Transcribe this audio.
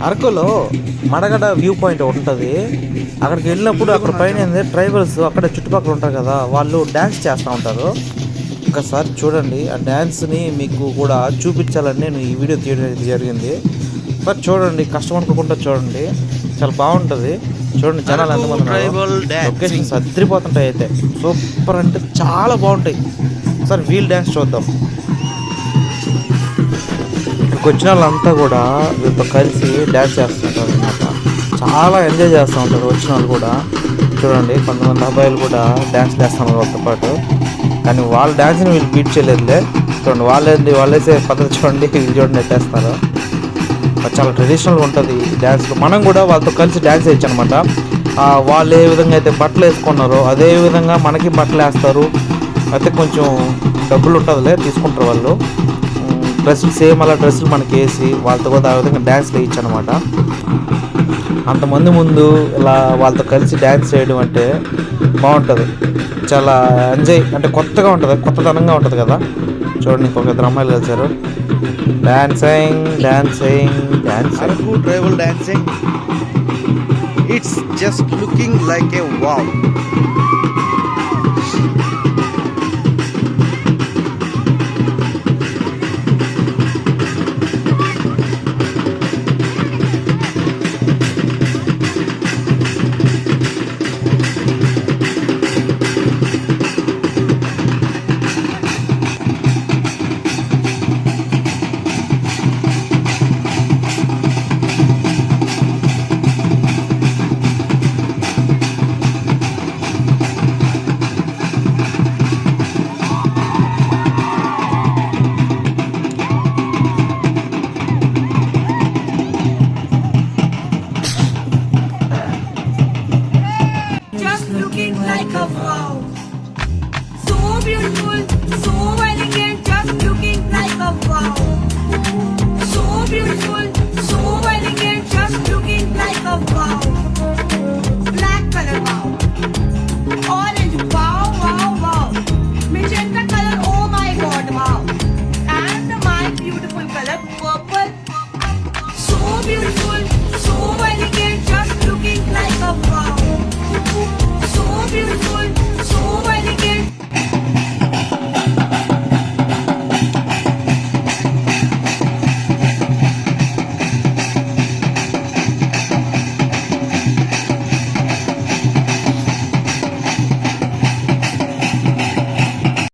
అరకులో Madagada view point ఉంటుంది. అక్కడికి వెళ్ళినప్పుడు అక్కడ పైన ట్రైబల్స్ అక్కడ చుట్టుపక్కల ఉంటారు కదా, వాళ్ళు డ్యాన్స్ చేస్తూ ఉంటారు. ఒకసారి చూడండి, ఆ డ్యాన్స్ని మీకు కూడా చూపించాలని నేను ఈ వీడియో తీయడం జరిగింది. ఒకసారి చూడండి, కష్టపడుకోకుండా చూడండి, చాలా బాగుంటుంది. చూడండి జనాలు ఎంతమంది, లొకేషన్స్ అదిరిపోతుంటాయి. అయితే సూపర్ అంటే చాలా బాగుంటాయి. ఒకసారి వీల్ డ్యాన్స్ చూద్దాం. ఇక్కడికి వచ్చిన వాళ్ళంతా కూడా వీళ్ళతో కలిసి డ్యాన్స్ చేస్తుంటారు అనమాట. చాలా ఎంజాయ్ చేస్తూ ఉంటారు వచ్చిన వాళ్ళు కూడా. చూడండి కొంతమంది అబ్బాయిలు కూడా డ్యాన్స్ చేస్తున్నారు వాళ్ళతో పాటు. కానీ వాళ్ళ డ్యాన్స్ని వీళ్ళు బీట్ చేయలేదులే. చూడండి వాళ్ళేసే పద్ధతి చూడండి, వీళ్ళు చూడండి ఎట్టేస్తున్నారు. చాలా ట్రెడిషనల్గా ఉంటుంది డ్యాన్స్లో. మనం కూడా వాళ్ళతో కలిసి డ్యాన్స్ వేయచ్చు అనమాట. వాళ్ళు ఏ విధంగా అయితే బట్టలు వేసుకున్నారో అదే విధంగా మనకి బట్టలు వేస్తారు. అయితే కొంచెం డబ్బులు ఉంటుందిలే, తీసుకుంటారు వాళ్ళు. డ్రెస్సులు సేమ్ అలా డ్రెస్సులు మనకి వేసి వాళ్ళతో కూడా ఆ విధంగా డ్యాన్స్ వేయచ్చు అనమాట. అంతమంది ముందు ఇలా వాళ్ళతో కలిసి డ్యాన్స్ చేయడం అంటే బాగుంటుంది. చాలా ఎంజాయ్ అంటే కొత్తగా ఉంటుంది, కొత్తదనంగా ఉంటుంది కదా. చూడండి ఇంకొక ఇద్దరు అమ్మాయిలు కలిసారు. Dancing dancing dancing Araku tribal dancing. It's just looking like A wow. Like a wow, so beautiful, so elegant, just looking like a wow. So beautiful, so elegant, just looking like a wow. Black color wow, orange wow, wow, wow. Magenta color, oh my god, wow. And my beautiful color, purple. So beautiful, so elegant, just looking like a wow. So beautiful.